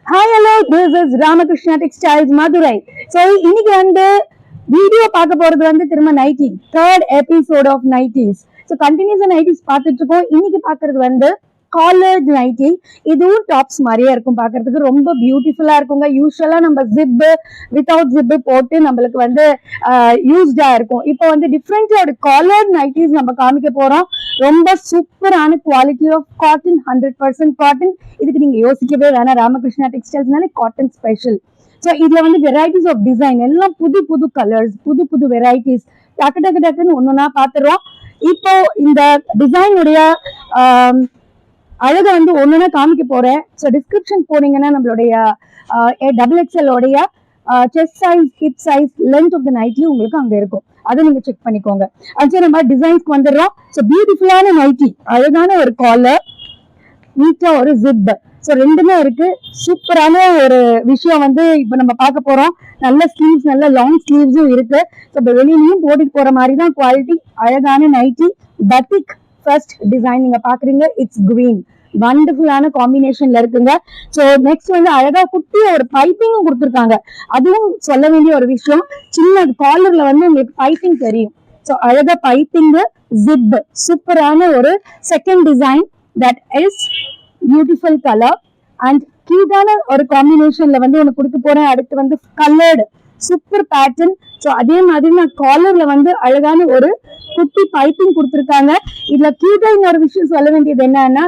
Hi, hello, this is Ramakrishna Textiles Madurai. So, இன்னைக்கு வந்து video பார்க்க போறது வந்து திரும்ப ninety third episode of nineties. So கண்டினியூஸா நைட்டிஸ் பார்த்துட்டு இருக்கோம். இன்னைக்கு பார்க்கறது வந்து காலர்ட் நைட்டி. இதுவும் டாப்ஸ் மாதிரியே இருக்கும், பார்க்கறதுக்கு ரொம்ப பியூட்டிஃபுல்லா இருக்குங்க. யூஸ்வலா நம்ம ஜிப்பு வித்தவுட் ஜிப்பு போட்டு நம்மளுக்கு வந்து யூஸ்டா இருக்கும். இப்போ வந்து டிஃப்ரெண்டா காலர்ட் நைட்டிஸ் நம்ம காமிக்க போறோம். ரொம்ப சூப்பரான குவாலிட்டி ஆஃப் காட்டன், 100% காட்டன். இதுக்கு நீங்க யோசிக்கவே வேணாம், ராமகிருஷ்ணா டெக்ஸ்டைல்ஸ்னாலே காட்டன் ஸ்பெஷல். ஸோ இதுல வந்து வெரைட்டிஸ் ஆஃப் டிசைன், எல்லாம் புது புது கலர்ஸ், புது புது வெரைட்டிஸ், டக்கு டக்கு டக்குன்னு ஒன்னொன்னா பாத்துருவோம். இப்போ இந்த டிசைனுடைய அழகை வந்து ஒன்னொன்னா காமிக்க போறேன். ஸோ டிஸ்கிரிப்ஷன் போனீங்கன்னா நம்மளுடைய XXL உடைய chest size, hip size, length of the nightie உங்களுக்கு அங்க இருக்கும். அதை நீங்க செக் பண்ணிக்கோங்க. அது நம்ம டிசைன்ஸ்க்கு வந்துடுறோம். ஸோ பியூட்டிஃபுல்லான நைட்டி, அழகான ஒரு காலர், நீட்டா ஒரு ஜிப், ஸோ ரெண்டுமே இருக்கு. சூப்பரான ஒரு விஷயம் வந்து இப்ப நம்ம பார்க்க போறோம். நல்ல ஸ்லீவ்ஸ், நல்ல லாங் ஸ்லீவ்ஸும் இருக்கு. ஸோ இப்போ வெளியிலையும் போட்டுட்டு போற மாதிரி தான் குவாலிட்டி. அழகான நைட்டி, பத்திக் ஃபர்ஸ்ட் டிசைன் நீங்க பாக்குறீங்க. இட்ஸ் கிரீன், வண்டர்ஃபுல்லான காம்பினேஷன்ல இருக்குங்க. ஸோ நெக்ஸ்ட் வந்து அழகா குட்டிய ஒரு பைப்பிங்கும் கொடுத்துருக்காங்க. அதுவும் சொல்ல வேண்டிய ஒரு விஷயம். சின்ன காலர்ல வந்து உங்களுக்கு பைப்பிங் தெரியும். ஸோ அழகா பைப்பிங், ஜிப், சூப்பரான ஒரு second design. That is beautiful colour and கியூட்டான ஒரு காம்பினேஷன்ல வந்து உனக்கு கொடுக்க போறேன். அடுத்து வந்து கலர்டு சூப்பர் பேட்டர்ன். ஸோ அதே மாதிரி நான் காலர்ல வந்து அழகான ஒரு குட்டி பைப்பிங் கொடுத்துருக்காங்க. இதுல கியூட்டா இன்னொரு விஷயம் சொல்ல வேண்டியது என்னன்னா,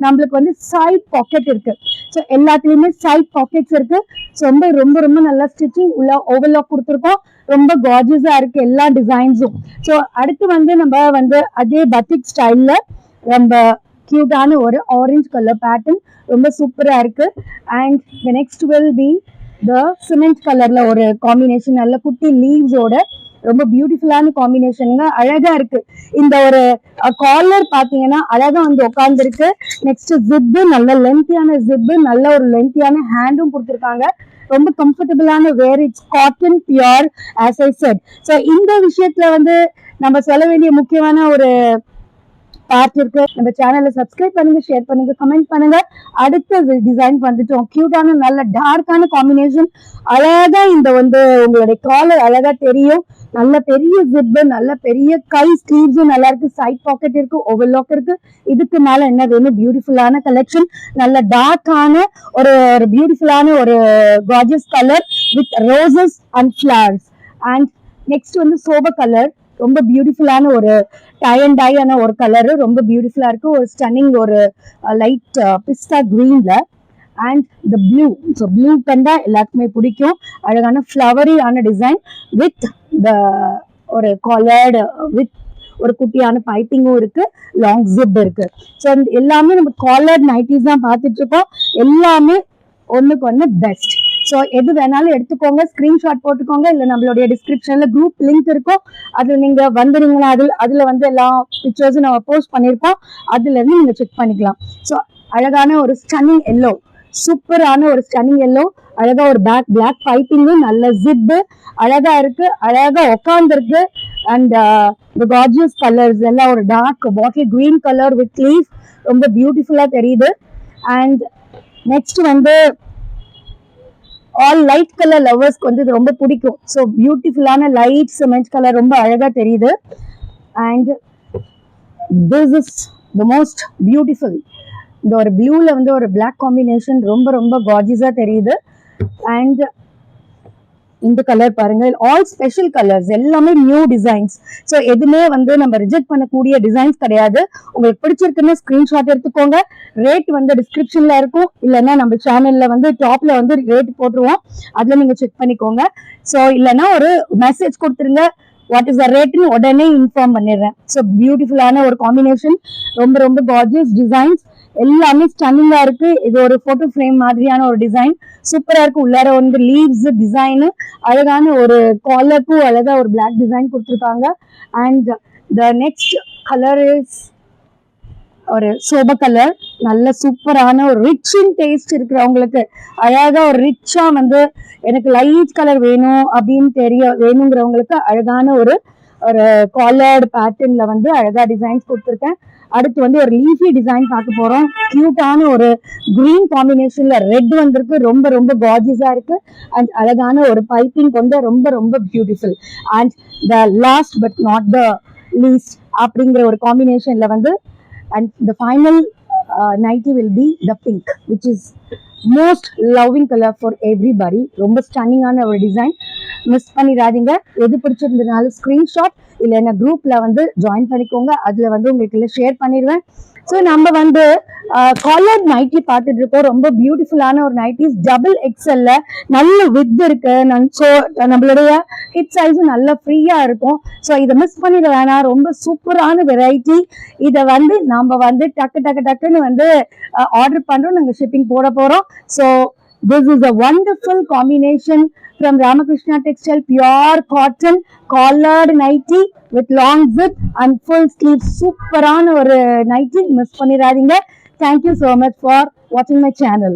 நம்மளுக்கு வந்து சைட் பாக்கெட் இருக்கு. ஸோ எல்லாத்துலயுமே சைட் பாக்கெட்ஸ் இருக்கு. ஸோ ரொம்ப ரொம்ப ரொம்ப நல்லா ஸ்டிச்சிங் உள்ள ஓவர்லாக் கொடுத்துருக்கோம். ரொம்ப கார்ஜியஸா இருக்கு எல்லா டிசைன்ஸும். ஸோ அடுத்து வந்து நம்ம வந்து அதே பத்திக் ஸ்டைல்ல ரொம்ப கியூட்டான ஒரு ஆரஞ்சு கலர் பேட்டர்ன், ரொம்ப சூப்பரா இருக்கு. And next will be the cement கலர்ல ஒரு காம்பினேஷன், நல்ல குட்டி லீவ்ஸோட ரொம்ப பியூட்டிஃபுல்லான காம்பினேஷனுங்க. அழகா இருக்கு. இந்த ஒரு காலர் பாத்தீங்கன்னா அழகா வந்து உட்கார்ந்துருக்கு. நெக்ஸ்ட் ஜிப்பு, நல்ல லென்த்தியான ஜிப்பு, நல்ல ஒரு லென்த்தியான ஹேண்டும் கொடுத்துருக்காங்க. ரொம்ப கம்ஃபர்டபுளான wear. It's cotton, pure, as I said. So இந்த விஷயத்துல வந்து நம்ம சொல்ல வேண்டிய முக்கியமான ஒரு பார்ட் இருக்கு. நம்ம சேனலை சப்ஸ்கிரைப் பண்ணுங்க, ஷேர் பண்ணுங்க, கமெண்ட் பண்ணுங்க. அடுத்த டிசைன் வந்துட்டோம். கியூட்டான நல்ல டார்க்கான காம்பினேஷன். அழகா இந்த வந்து உங்களுடைய காலர் அழகா தெரியும். நல்ல பெரிய ஜிப்பு, நல்ல பெரிய கை, ஸ்லீவ்ஸும் நல்லா இருக்கு. சைட் பாக்கெட் இருக்கு, ஓவர்லாக் இருக்கு. இதுக்கு மேல என்ன வேணும்? பியூட்டிஃபுல்லான கலெக்ஷன், நல்ல டார்க்கான ஒரு பியூட்டிஃபுல்லான ஒரு gorgeous colour with roses and flowers. And next வந்து சோபர் கலர், ரொம்ப பியூட்டிஃபுல்லான ஒரு டை அண்ட் டை ஆன ஒரு கலரு, ரொம்ப பியூட்டிஃபுல்லா இருக்கு. ஒரு ஸ்டன்னிங் ஒரு லைட் பிஸ்டா கிரீன்ல. And the blue. So blue கண்டா எல்லாருக்குமே பிடிக்கும். அழகான ஃப்ளவரி ஆன டிசைன் வித் த ஒரு காலர்டு வித் ஒரு குட்டியான பைப்பிங்கும் இருக்கு, லாங் ஜிப் இருக்கு. ஸோ எல்லாமே நம்ம காலர்ட் நைட்டிஸ் தான் பார்த்துட்டு இருக்கோம். எல்லாமே ஒண்ணுக்கு ஒன்று பெஸ்ட். ஸோ எது வேணாலும் எடுத்துக்கோங்க, ஸ்கிரீன்ஷாட் போட்டுக்கோங்க. இல்லை நம்மளுடைய டிஸ்கிரிப்ஷன்ல குரூப் லிங்க் இருக்கும், அதுல நீங்க வந்துருங்கன்னா அதுல வந்து எல்லா பிக்சர்ஸும் நம்ம போஸ்ட் பண்ணியிருக்கோம். அதுல இருந்து நீங்க செக் பண்ணிக்கலாம். ஸோ அழகான ஒரு ஸ்டன்னிங் எல்லோ, சூப்பரான ஒரு ஸ்டன்னிங் எல்லோ, அழகா ஒரு பிளாக் பைப்பிங்கு, நல்ல ஜிப்பு, அழகா இருக்கு, அழகா உட்காந்துருக்கு. அண்ட் இந்த கார்ஜியஸ் கலர்ஸ் எல்லாம் ஒரு dark bottle green colour with leaf, ரொம்ப பியூட்டிஃபுல்லா தெரியுது. அண்ட் நெக்ஸ்ட் வந்து ஆல் லைட் கலர் லவர்ஸ்க்கு வந்து இது ரொம்ப பிடிக்கும். ஸோ பியூட்டிஃபுல்லான லைட் சிமெண்ட் கலர், ரொம்ப அழகா தெரியுது. And this is the most beautiful. இந்த ஒரு ப்ளூல வந்து ஒரு பிளாக் காம்பினேஷன் ரொம்ப ரொம்ப கார்ஜியஸா தெரியுது. அண்ட் இந்த கலர் பாருங்க, ஆல் ஸ்பெஷல் கலர்ஸ், எல்லாமே நியூ டிசைன்ஸ். ஸோ எதுவுமே வந்து நம்ம ரிஜெக்ட் பண்ணக்கூடிய டிசைன்ஸ் கிடையாது. உங்களுக்கு பிடிச்சிருக்குன்னு ஸ்கிரீன்ஷாட் எடுத்துக்கோங்க. ரேட் வந்து டிஸ்கிரிப்ஷன்ல இருக்கும், இல்லைன்னா நம்ம சேனல்ல வந்து டாப்ல வந்து ரேட் போட்டுருவோம், அதுல நீங்க செக் பண்ணிக்கோங்க. ஸோ இல்லைன்னா ஒரு மெசேஜ் கொடுத்துருங்க, வாட் இஸ் த ரேட்னு உடனே இன்ஃபார்ம் பண்ணிடுறேன். ஸோ பியூட்டிஃபுல்லான ஒரு காம்பினேஷன், ரொம்ப ரொம்ப கார்ஜியஸ் டிசைன்ஸ், எல்லாமே ஸ்டன்னிங்கா இருக்கு. இது ஒரு போட்டோ ஃப்ரேம் மாதிரியான ஒரு டிசைன், சூப்பரா இருக்கு. உள்ளார வந்து லீவ்ஸ் டிசைன், அழகான ஒரு காலருக்கும் அழகா ஒரு பிளாக் டிசைன் கொடுத்துருக்காங்க. And the next colour is ஒரு சோபர் கலர், நல்ல சூப்பரான ஒரு ரிச் இன் டேஸ்ட் இருக்கிறவங்களுக்கு அழகா ஒரு ரிச்சா வந்து எனக்கு லைட் கலர் வேணும் அப்படின்னு வேணுங்கிறவங்களுக்கு அழகான ஒரு காலர்டு பேட்டர்ன்ல வந்து அழகா டிசைன்ஸ் கொடுத்துருக்கேன். அடுத்து வந்து ஒரு லீஃபி டிசைன் பார்க்க போறோம். கியூட்டான ஒரு கிரீன் காம்பினேஷன்ல ரெட் வந்திருக்கு, ரொம்ப ரொம்ப கார்ஜியஸா இருக்கு. அண்ட் அழகான ஒரு பைப்பிங் கொண்ட ரொம்ப ரொம்ப beautiful. And the last but not the least அப்படிங்கிற ஒரு காம்பினேஷன்ல வந்து and the final nightie will be the pink which is most loving colour for everybody. ரொம்ப ஸ்டன்னிங்கான ஒரு டிசைன், மிஸ் பண்ணிடாதீங்க. எது பிடிச்சிருந்ததுனால ஸ்கிரீன்ஷாட் இல்லைன்னா குரூப்ல வந்து ஜாயின் பண்ணிக்கோங்க, அதுல வந்து உங்களுக்கு ஷேர் பண்ணிடுவேன். ஸோ நம்ம வந்து காலர் நைட்டி பார்த்துட்டு இருக்கோம். ரொம்ப பியூட்டிஃபுல்லான ஒரு நைட்டிஸ், டபுள் எக்ஸ்எல்ல நல்ல வித் இருக்கு. ஸோ நம்மளுடைய ஹிப் சைஸும் நல்ல ஃப்ரீயா இருக்கும். ஸோ இதை மிஸ் பண்ணிட வேணாம், ரொம்ப சூப்பரான வெரைட்டி. இதை வந்து நம்ம வந்து டக்குன்னு வந்து ஆர்டர் பண்றோம், நாங்கள் ஷிப்பிங் போட போறோம். So this is a wonderful combination from Ramakrishna Textile, pure cotton collared nighty with long zip and full sleeve. சூப்பரான ஒரு நைட்டி, மிஸ் பண்ணிடாதீங்க. Thank you so much for watching my channel.